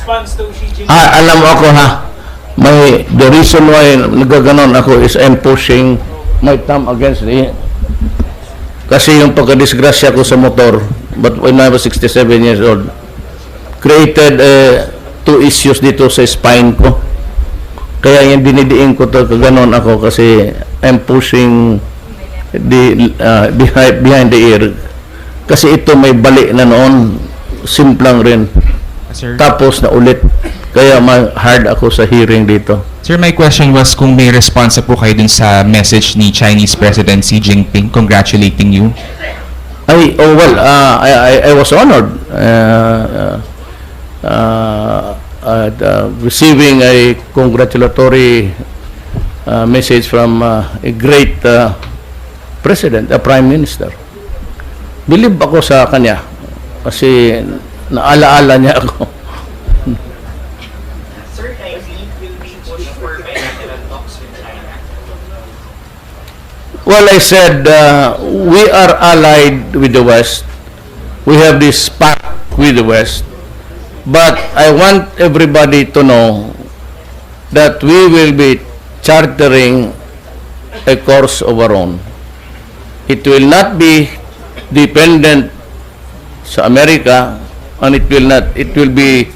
response to Xi Jinping? Alam mo ako ha, the reason why nagaganon ako is I'm pushing my thumb against the, kasi yung pagkadisgrasya ko sa motor, but when I was 67 years old, created two issues dito sa spine ko. Kaya yung dinidiin ko to, kaganon ako kasi I'm pushing behind the ear. Kasi ito may bali na noon, simplang rin. Sir? Tapos na ulit. Kaya hard ako sa hearing dito. Sir, my question was kung may response po kayo dun sa message ni Chinese President Xi Jinping congratulating you. I was honored receiving a congratulatory message from a great president, a prime minister. Believe ako sa kanya kasi naalaala niya ako. Sir, will be pushed for bilateral talks with China? Well, I said we are allied with the West. We have this pact with the West. But I want everybody to know that we will be chartering a course of our own. It will not be dependent sa America, and it will be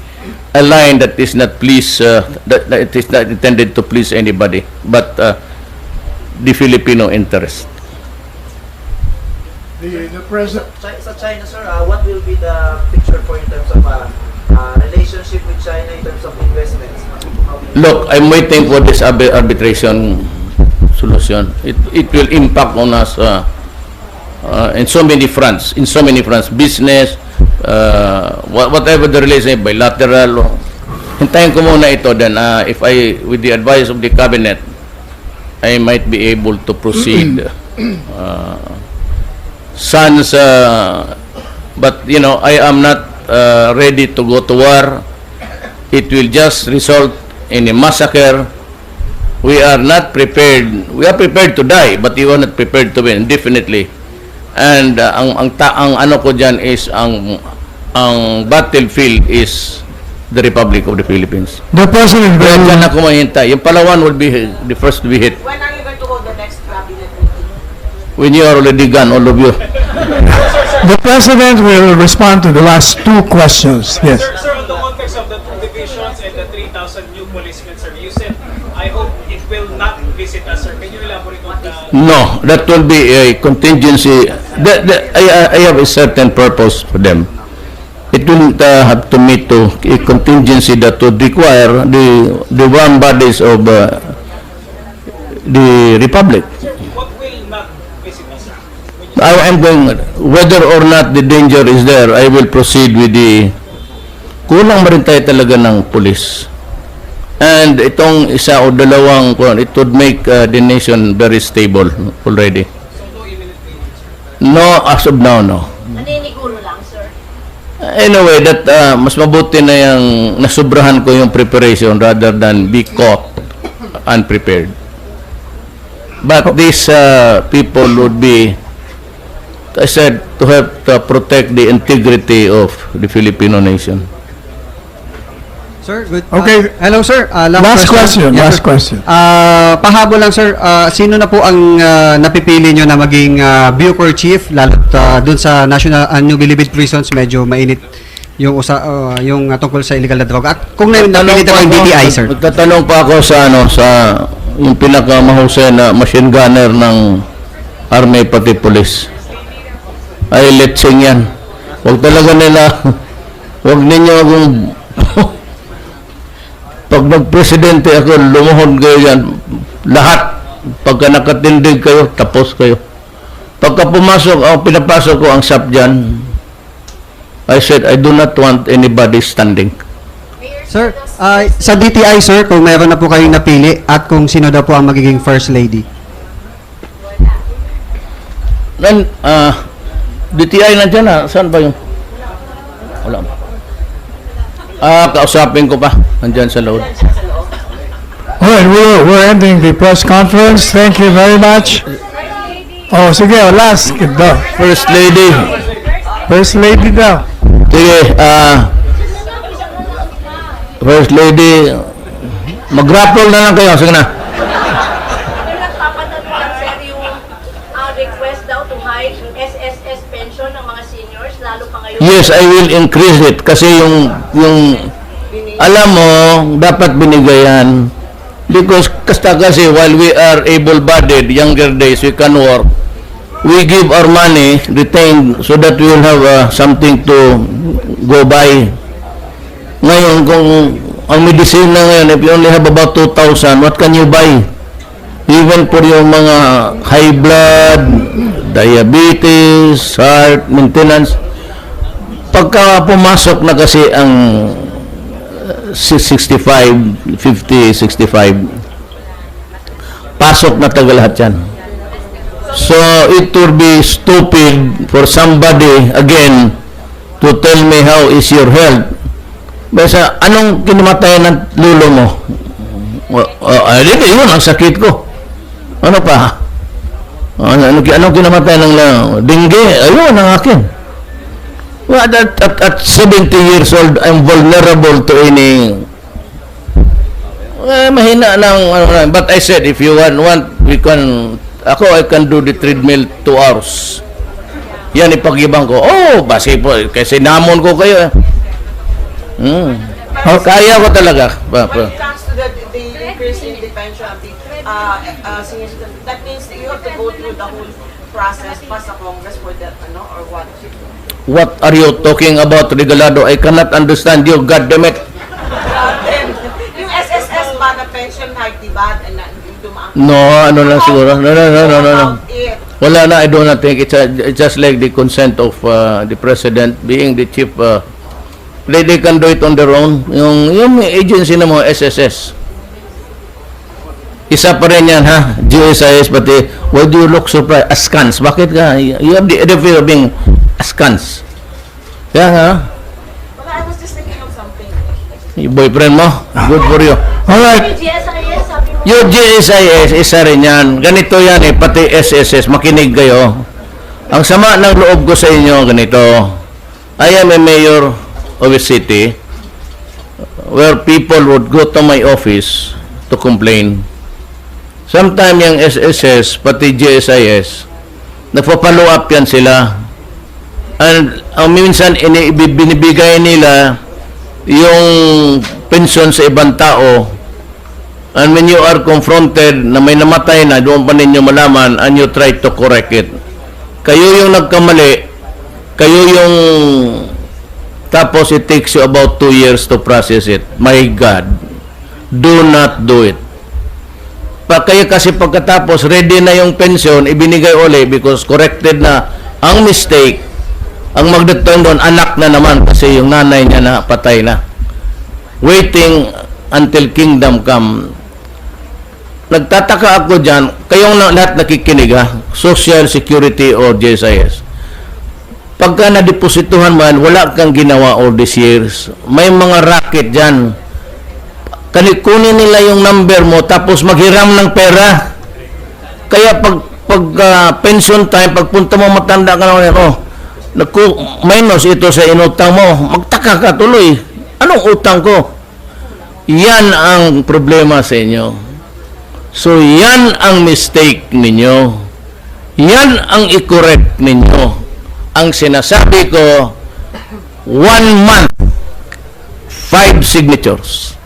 a line that is not that it is not intended to please anybody but the Filipino interest. The president. Sa China, sir, what will be the picture for in terms of relationship with China in terms of investments? Look, I'm waiting for this arbitration solution. It will impact on us in so many fronts. Business, whatever the relation, bilateral. Hintayin ko muna ito, then if with the advice of the cabinet, I might be able to proceed. But you know, I am not ready to go to war. It will just result in a massacre. We are not prepared. We are prepared to die, but we are not prepared to win, definitely. And ang ano ko diyan is ang battlefield is the Republic of the Philippines. The president Kaya will, dyan ako mahintay. Yung Palawan will be the first to be hit. When are you going to hold the next cabinet meeting? When you are already gone, all of you. the president will respond to the last two questions. Yes. Sir, on the context of the two divisions and the 3,000 new policemen, sir, you said, I hope it will not visit us, sir. Can you elaborate on the... No, that will be a contingency. I have a certain purpose for them. It will have to meet to a contingency that would require the warm bodies of the Republic. What will not visit us, sir? I'm going, whether or not the danger is there, I will proceed with the, kulang ma rin tayo talaga ng police. And itong isa o dalawang, it would make the nation very stable already. So no imminent meeting, sir? No, as of now, no. Naniniguro lang, sir. Anyway, that mas mabuti na yung nasubrahan ko yung preparation rather than be caught unprepared. But these people would be, I said, to have to protect the integrity of the Filipino nation. Sir, good. Okay. Hello, sir. Last question. Yeah, Last sir. question. Pahabol lang, sir. Sino na po ang napipili nyo na maging Bucor Chief, lalo dun sa National New Bilibid Prisons, medyo mainit yung yung tungkol sa illegal na droga. At kung napili na yung DTI, sir. Magtatanong pa ako sa yung pinakamahusay na machine gunner ng army pati police. Ay, letsing yan. Huwag talaga nila, huwag ninyo akong pag nagpresidente ako, lumuhod kayo yan. Lahat. Pagka nakatindig kayo, tapos kayo. Pagka pumasok, pinapasok ko ang SAP dyan, I said, I do not want anybody standing. Sir, sa DTI, sir, kung meron na po kayong napili at kung sino daw po ang magiging First Lady. Then, DTI na dyan saan ba yung? Wala ba? Kausapin ko pa. Nandyan sa loob. All right, we're ending the press conference. Thank you very much. Oh, sige, last. Daw. First Lady. First Lady daw. Sige, First Lady, mag-grapple na lang kayo. Sige na. Nagpapatanong lang, sir, yung request daw to hike SSS pension ng mga seniors, lalo pa ngayon. Yes, I will increase it. Kasi yung alam mo, dapat binigayan. Because kasi while we are able-bodied, younger days, we can work. We give our money, retained, so that we will have something to go by. Ngayon, kung ang medicine na ngayon, if you only have about 2,000, what can you buy? Even for yung mga high blood, diabetes, heart, maintenance. Pagka pumasok na kasi ang 65, 50, 65, pasok na tagal lahat yan. So, it would be stupid for somebody, again, to tell me how is your health. Basta, anong kinamatay ng lulo mo? Yun, ang sakit ko. Ano pa? Anong kinamatay ng dengue? Ayun, ang akin. Well, at 70 years old, I'm vulnerable to any... mahina lang. But I said, if you want, we can... I can do the treadmill 2 hours. Yan, ipag-ibang ko. Oh, basi po. Kasi namon ko kayo. Kaya ko talaga. When it comes to the increase in the pension of the seniors, that means that you have to go through the whole process pa sa Congress for that, or what? What are you talking about, Regalado? I cannot understand you. God damn it. Then, yung SSS ba na pension hike, diba? Dumaan. No, ano na siguro. No. About it. Wala na, I do not think. It's just like the consent of the President being the chief. They can do it on their own. Yung agency na mo, SSS. Isa pa rin yan, ha? GSIS, pati, why do you look surprised? Askance. Bakit ka? You have the fear of being askance. Kaya nga, Well, I was just thinking of something. yung boyfriend mo, good for you. Alright, Yung GSIS, sabi mo. Yung GSIS, isa rin yan. Ganito yan pati SSS, makinig kayo. Ang sama ng loob ko sa inyo, ganito. I am a mayor of a city where people would go to my office to complain. Sometime yung SSS, pati GSIS, nagpa-follow up yan sila. And minsan, binibigay nila yung pension sa ibang tao. And when you are confronted na may namatay na, doon pa ninyo malaman and you try to correct it. Kayo yung nagkamali, kayo yung tapos it takes you about 2 years to process it. My God, do not do it. Kayo kasi pagkatapos, ready na yung pension, ibinigay uli because corrected na ang mistake. Ang magdetong doon, anak na naman kasi yung nanay niya na patay na. Waiting until kingdom come. Nagtataka ako dyan, kayong lahat nakikinig Social Security or GSIS. Pagka nadeposituhan man, wala kang ginawa all these years. May mga racket dyan. Kunin nila yung number mo tapos maghiram ng pera. Kaya pag pension time, pagpunta mo matanda ka na, minus ito sa inutang mo, magtaka ka tuloy. Anong utang ko? Yan ang problema sa inyo. So, yan ang mistake ninyo. Yan ang i-correct ninyo. Ang sinasabi ko, 1 month, 5 signatures.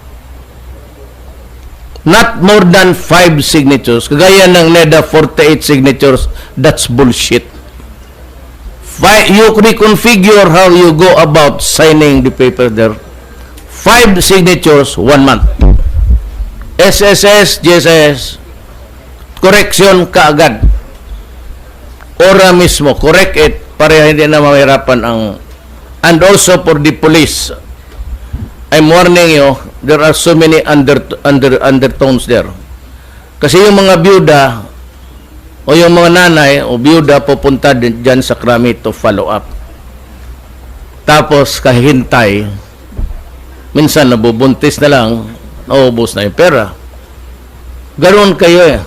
Not more than 5 signatures. Kagaya ng NEDA, 48 signatures. That's bullshit. You reconfigure how you go about signing the paper there. 5 signatures, 1 month. SSS, GSS, correction kaagad. Ora mismo, correct it para hindi na mahirapan ang... And also for the police, I'm warning you, there are so many undertones there. Kasi yung mga byuda o yung mga nanay o byuda pupunta dyan sa krami to follow up. Tapos kahintay, minsan nabubuntis na lang, naubos na yung pera. Ganoon kayo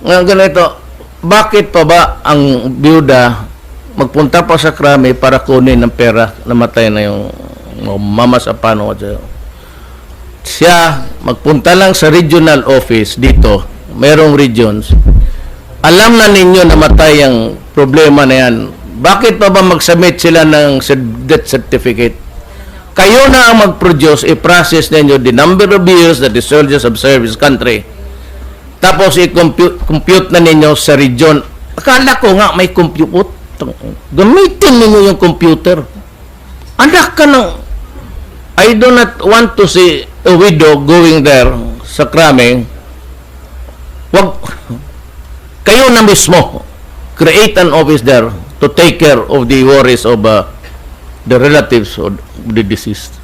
Ngayon ganito, bakit pa ba ang byuda magpunta pa sa krami para kunin ng pera, namatay na yung o mamasapan o siya magpunta lang sa regional office dito, mayroong regions. Alam na ninyo na matay ang problema na yan. Bakit pa ba mag-submit sila ng death certificate? Kayo na ang mag-produce, i-process ninyo the number of years that the soldiers have served this country. Tapos i-compute na ninyo sa region. Akala ko nga may compute. Gamitin ninyo yung computer. Anak ka ng... I do not want to see a widow going there sa Krameng. Wag... Kayo na mismo, create an office there to take care of the worries of the relatives of the deceased.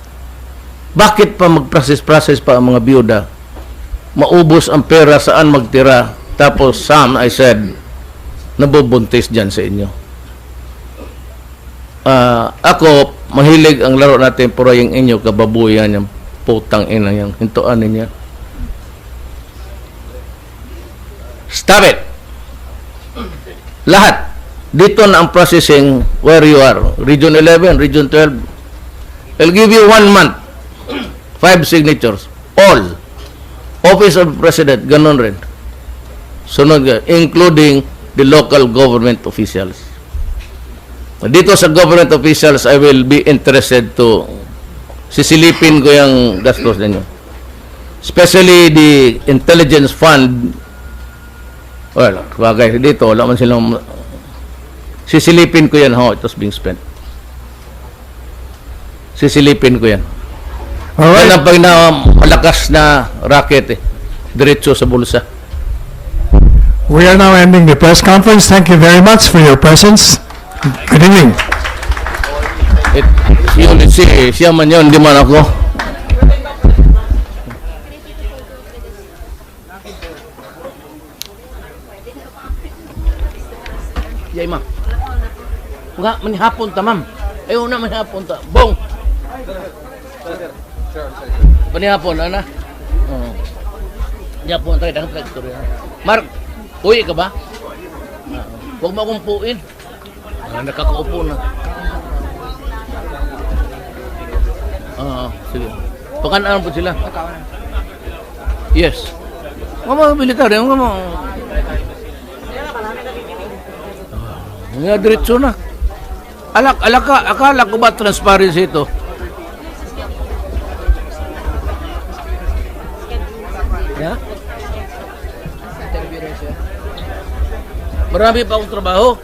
Bakit pa mag-process pa ang mga biyuda? Maubos ang pera, saan magtira? Tapos some, I said, nabubuntis dyan sa inyo. Ako, mahilig ang laro natin, pero yung inyo, kababuyan, yung putang ina, yung hintuan ninyo. Stop it! Lahat. Dito na ang processing where you are. Region 11, Region 12. I'll give you 1 month. 5 signatures. All. Office of President, ganun rin. Sunod ka, including the local government officials. Dito sa government officials, I will be interested to sisilipin ko yung gastos ninyo. Especially the intelligence fund. Well, bagay dito, wala man silang... Sisilipin ko yan, how it was being spent. Sisilipin ko yan. All Yan right. ang pag na malakas na racket, diretso sa bulsa. We are now ending the press conference. Thank you very much for your presence. Good evening. Siya man yun, di man ako. Yay, ma'am. Nga, manihapon ta, ma'am. Ayaw na manihapon ta. Bong! Manihapon, ana? Oo. Manihapon tayo, dapat nag-story. Mark, uwi ka ba? Huwag mo akong puin. Nakakaupo na. Sige. Pakanaan po sila. Yes. Mga militar, yung mga... Nga diretso na. Akala ko ba transparency ito? Yeah? Marami pa akong trabaho.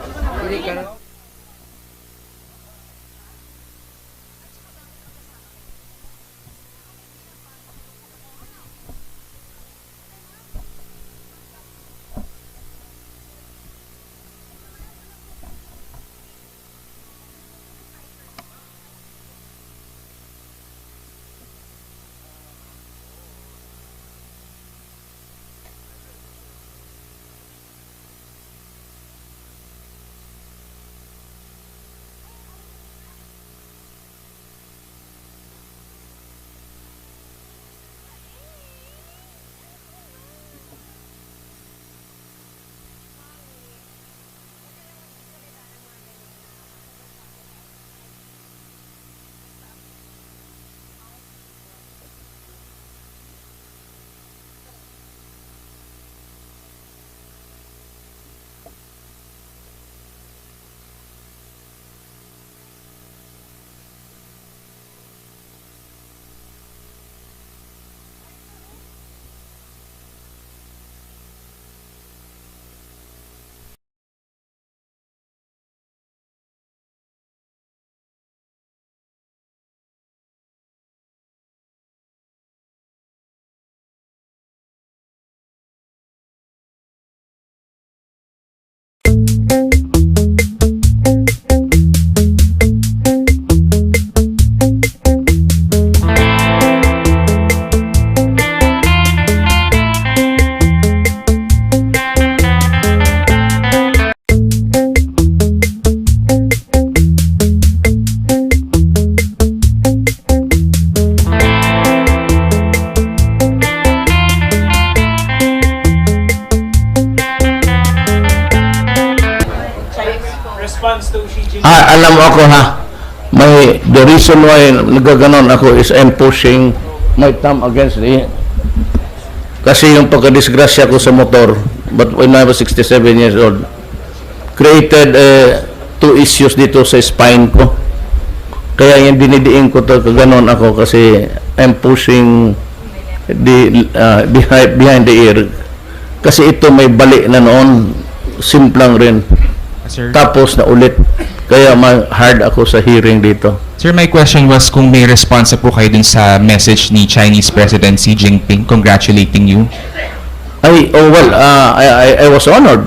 Response to Xi Jinping. Alam mo ako ha, may Actually, the reason why nagaganon ako is I'm pushing my thumb against the... Kasi yung pagkadisgrasya ko sa motor, but when I was 67 years old, created two issues dito sa spine ko. Kaya yung dinidiin ko to, kaganon ako kasi I'm pushing behind the ear. Kasi ito may bali na noon, simplang rin. Sir, Tapos na ulit. Kaya hard ako sa hearing dito. sir, my question was kung may response na po kayo dun sa message ni Chinese President Xi Jinping congratulating you. I was honored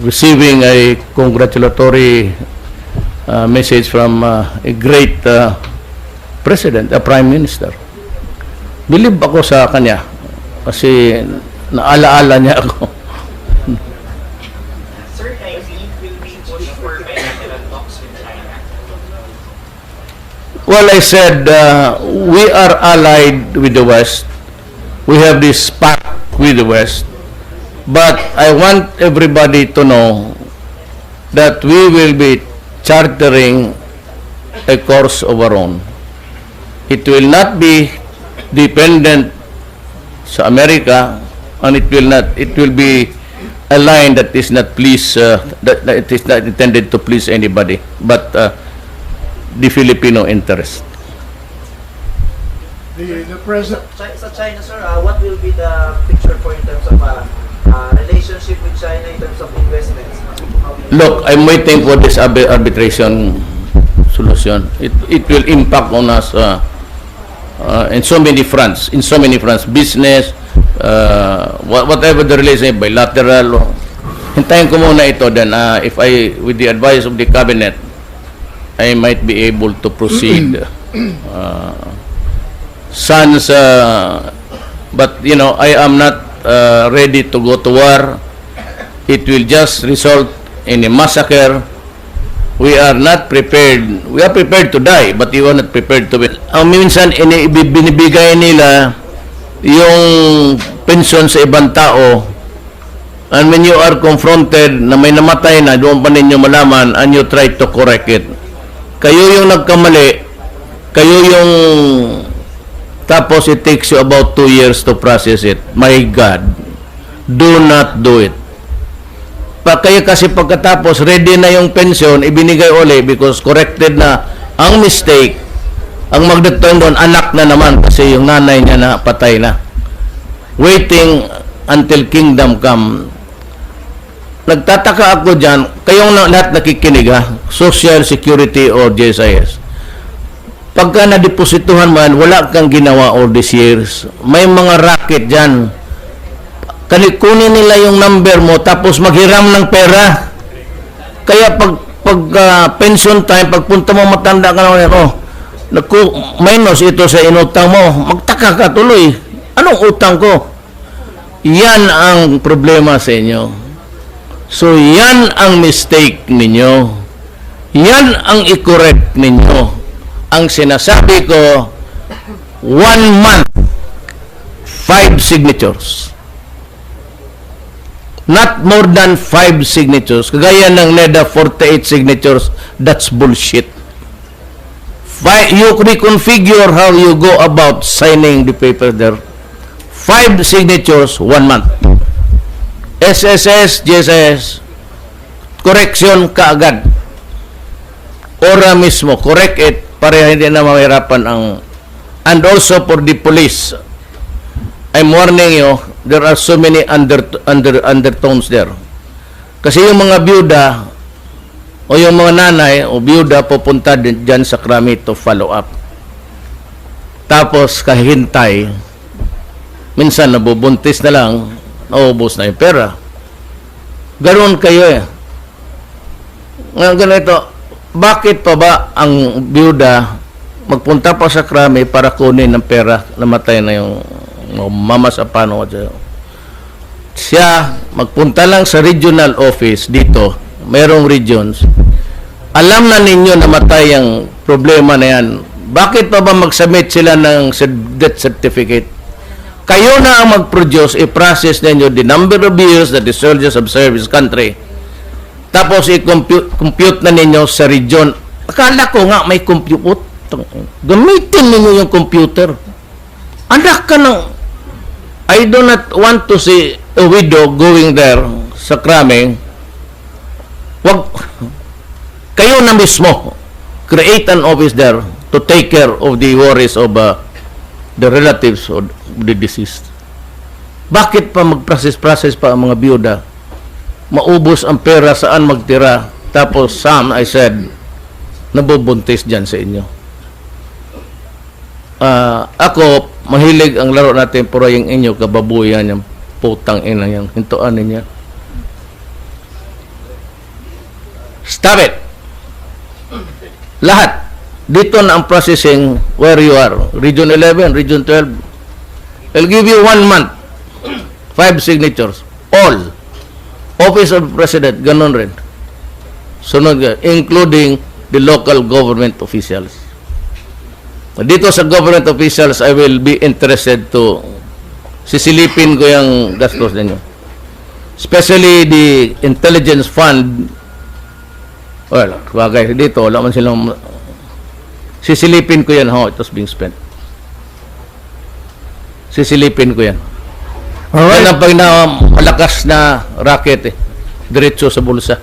receiving a congratulatory message from a great president, a prime minister. Believe ako sa kanya kasi naalaala niya ako. Sir, I believe will be push for bilateral talks with China. Well, I said we are allied with the West. We have this pact with the West. But I want everybody to know that we will be chartering a course of our own. It will not be dependent sa America, and it will be a line that is not that it is not intended to please anybody but the Filipino interest. The president. Sa China, sir, what will be the picture for in terms of relationship with China in terms of investments? How will- Look, I'm waiting for this arbitration solution. It will impact on us in so many fronts. Business, whatever the relation, bilateral. Hintayin ko muna ito. Then, if with the advice of the cabinet, I might be able to proceed. But you know, I am not ready to go to war. It will just result in a massacre. We are not prepared. We are prepared to die, but we are not prepared to win. Ang minsan binibigay nila yung pensyon sa ibang tao, and when you are confronted na may namatay na, doon pa ninyo malaman, and you try to correct it. Kayo yung nagkamali, kayo yung tapos it takes you about 2 years to process it. My God, do not do it. Kaya kasi pagkatapos ready na yung pension, ibinigay uli because corrected na ang mistake. Ang magdetermine doon, anak na naman kasi yung nanay niya na patay na. Waiting until kingdom come. Nagtataka ako dyan, kayong lahat nakikinig Social Security or JSIS. Pagka nadeposituhan man, wala kang ginawa all these years. May mga racket dyan. Kunin nila yung number mo tapos maghiram ng pera. Kaya pag pension time, pagpunta mo matanda ka na, minus ito sa inutang mo, magtaka ka tuloy. Anong utang ko? Yan ang problema sa inyo. So yan ang mistake ninyo. Yan ang i-correct ninyo. Ang sinasabi ko, 1 month, 5 signatures. Not more than 5 signatures. Kagaya ng NEDA, 48 signatures. That's bullshit. You reconfigure how you go about signing the paper there. 5 signatures, 1 month. SSS, JSS, correction kaagad. Ora mismo, correct it para hindi na mahirapan ang... And also for the police, I'm warning you, there are so many undertones there. Kasi yung mga byuda o yung mga nanay o byuda pupunta dyan sa krami to follow up. Tapos kahintay, minsan nabubuntis na lang, naubos na yung pera. Ganoon kayo Ngayon ganito, bakit pa ba ang byuda magpunta pa sa krami para kunin ng pera, namatay na yung mama sa pano siya magpunta lang sa regional office dito, mayroong regions, alam na ninyo namatay ang problema na yan, bakit pa ba mag-submit sila ng death certificate? Kayo na ang mag-produce, i-process ninyo the number of years that the soldiers have served his country. Tapos i-compute na ninyo sa region. Akala ko nga may compute. Gamitin ninyo yung computer. Anak ka ng... I do not want to see a widow going there sa Krame. Wag... Kayo na mismo, create an office there to take care of the worries of the relatives of the deceased. Bakit pa mag-process pa ang mga biyuda? Maubos ang pera, saan magtira? Tapos, Sam, I said, nabubuntis dyan sa inyo. Ako, mahilig ang laro natin, pero yung inyo, kababuyan, yung putang ina yung hintuan ninyo. Stop it! Lahat. Dito na ang processing where you are. Region 11, Region 12. I'll give you 1 month. 5 signatures. All. Office of President, ganun rin. Sunod, including the local government officials. Dito sa government officials, I will be interested to sisilipin ko yung gastos ninyo. Especially the intelligence fund. Well, bagay dito, wala man silang... Sisilipin ko yan, how it was being spent. Sisilipin ko yan. All Yan right. ang pag na malakas na racket diretso sa bulsa.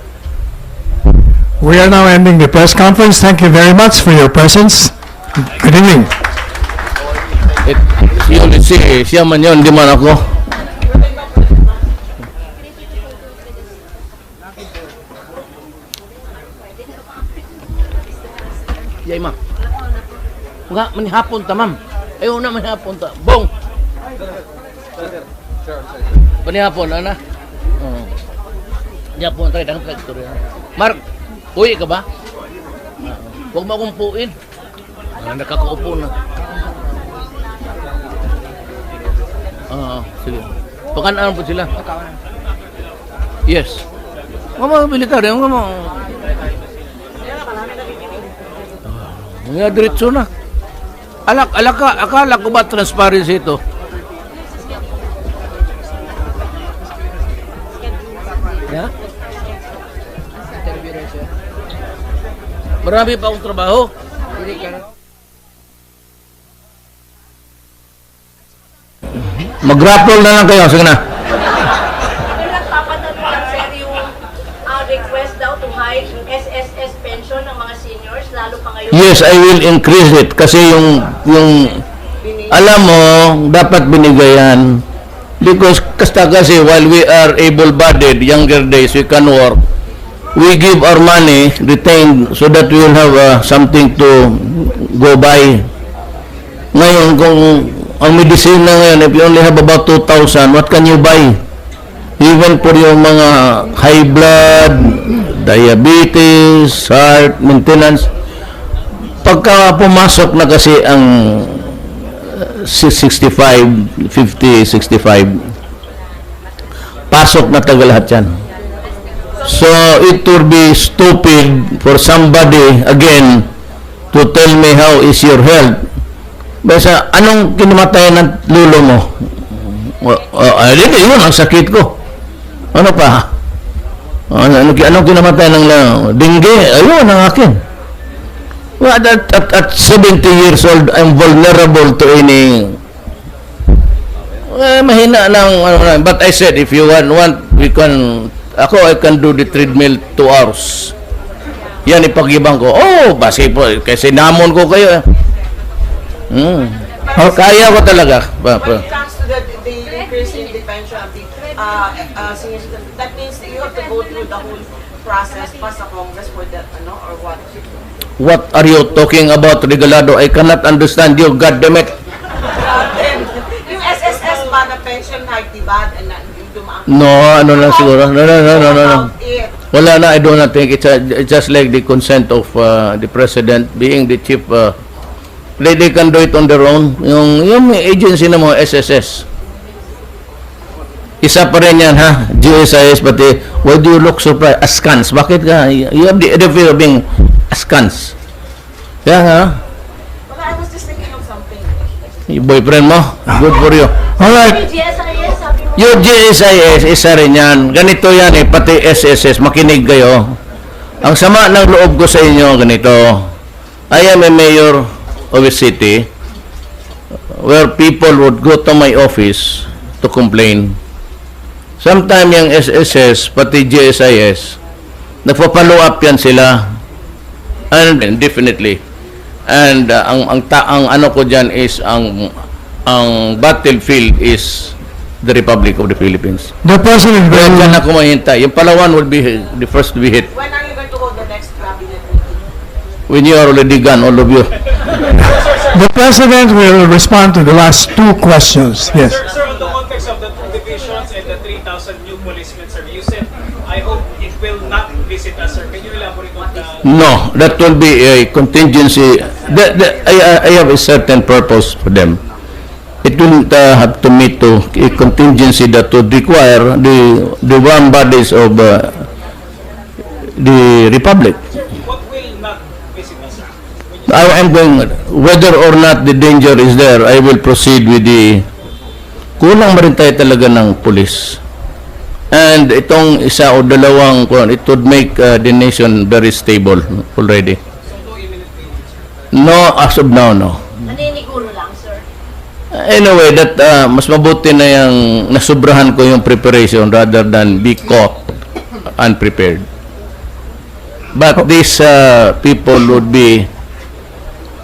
We are now ending the press conference. Thank you very much for your presence. Good evening. Siya man yun, di man ako. Yay, ma'am. Nga, manihapon ta, ma'am. Ayaw na manihapon ta. Bong! Manihapon, ana? Oo. Manihapon tayo, dagang traktor yan. Mark, uwi ka ba? Huwag mo akong puin. Nakakaupo na. Sige. Pakanaan po sila. Yes. Mga militar, yung mga... Mga diretso na. Akala ko ba transparency ito? Yeah? Marami pa akong trabaho. Mag-rappel na lang kayo. Sige na. Nagpapadala lang sir yung request daw to hike yung SSS pension ng mga seniors, lalo pa ngayon. Yes, I will increase it. Kasi yung alam mo, dapat binigayan. Because kasi while we are able-bodied, younger days, we can work. We give our money retained so that we will have something to go by. Ngayon, kung ang medicine na ngayon, if you only have about 2,000, what can you buy? Even for yung mga high blood, diabetes, heart, maintenance. Pagka pumasok na kasi ang 65, 50, 65, pasok na taga lahat yan. So, it would be stupid for somebody, again, to tell me how is your health. Basta, anong kinamatay ng lulo mo? Yun ang sakit ko. Ano pa? Anong kinamatay ng dengue? Ayun ang akin. Well, at 70 years old, I'm vulnerable to any... mahina lang. But I said, if you want, we can... I can do the treadmill 2 hours. Yan, ipag-ibang ko. Oh, basi po. Kasi namon ko kayo. Kaya ko talaga. When it comes to the increase in the pension, senior citizen, that means that you have to go through the whole process pa sa Congress for that, or what? What are you talking about, Regalado? I cannot understand you. God damn it. Then, yung SSS ba na pension hike, diba? No, ano lang siguro. No. Wala na, I do not think. It's just like the consent of the President being the chief. They can do it on their own. Yung agency na mo, SSS. Isa pa rin yan, ha? GSIS, pati, why do you look surprised? Askance. Bakit ka? You have the fear of being askance. Kaya nga, Well, I was just thinking of something. yung boyfriend mo, good for you. All right. GSIS, sabi Yung GSIS, isa rin yan. Ganito yan eh, pati SSS, makinig kayo. Ang sama ng loob ko sa inyo, ganito. I am a mayor of a city where people would go to my office to complain. Sometime yung SSS, pati GSIS, nagpa-follow up yan sila. And definitely. And ang ano ko dyan is, ang battlefield is the Republic of the Philippines. The President Kaya will, dyan ako mahintay. Yung Palawan will be the first to be hit. When are you going to hold the next cabinet meeting? When you are already gone, all of you. the President will respond to the last two questions. Yes. Sir, on the context of the 2 divisions and the 3,000 new policemen, sir, you said, I hope it will not visit us, sir. Can you elaborate on the... No, that will be a contingency. I have a certain purpose for them. It will have to meet to a contingency that would require the warm bodies of the Republic. What will not visit us, sir? I am going, whether or not the danger is there, I will proceed with the, kulang marin tayo talaga ng police. And itong isa o dalawang, it would make the nation very stable already. No, as of now, no. Naniniguro lang, sir. Anyway, that mas mabuti na yung nasubrahan ko yung preparation rather than be caught unprepared. But these people would be,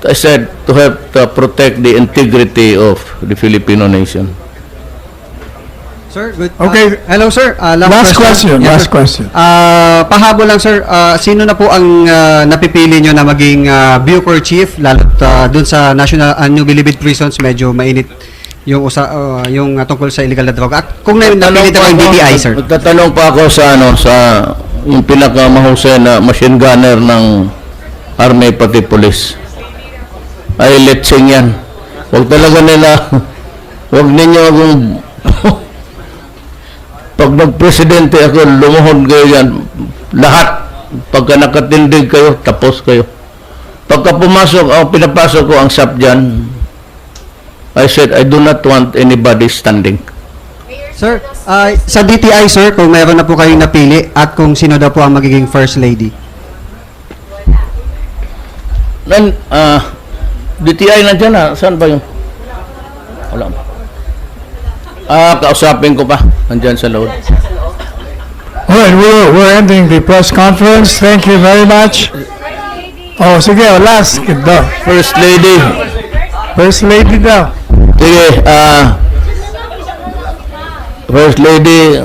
I said, to help protect the integrity of the Filipino nation. Sir, good. Okay. Hello, sir. Last question. Yes, Last sir. question. Pahabol lang, sir. Sino na po ang napipili nyo na maging Bucor Chief, lalo't dun sa National New Bilibid Prisons, medyo mainit yung yung tungkol sa illegal na droga. At kung napili na yung DTI, sir. Magtatanong pa ako sa yung pinakamahusay na machine gunner ng Army pati police. Ay, letsing yan. Huwag talaga nila, huwag ninyo akong pag nag-presidente ako, lumuhod kayo yan. Lahat. Pagka nakatindig kayo, tapos kayo. Pagka pumasok, pinapasok ko ang SAP dyan, I said, I do not want anybody standing. Sir, sa DTI, sir, kung meron na po kayong napili at kung sino daw po ang magiging First Lady. DTI nandiyan na. Saan ba yung? Wala ba? Kausapin ko pa. Nandiyan sa loob. All right, we're ending the press conference. Thank you very much. Oh, sige, last. Daw. First Lady. First Lady daw. Sige, First Lady,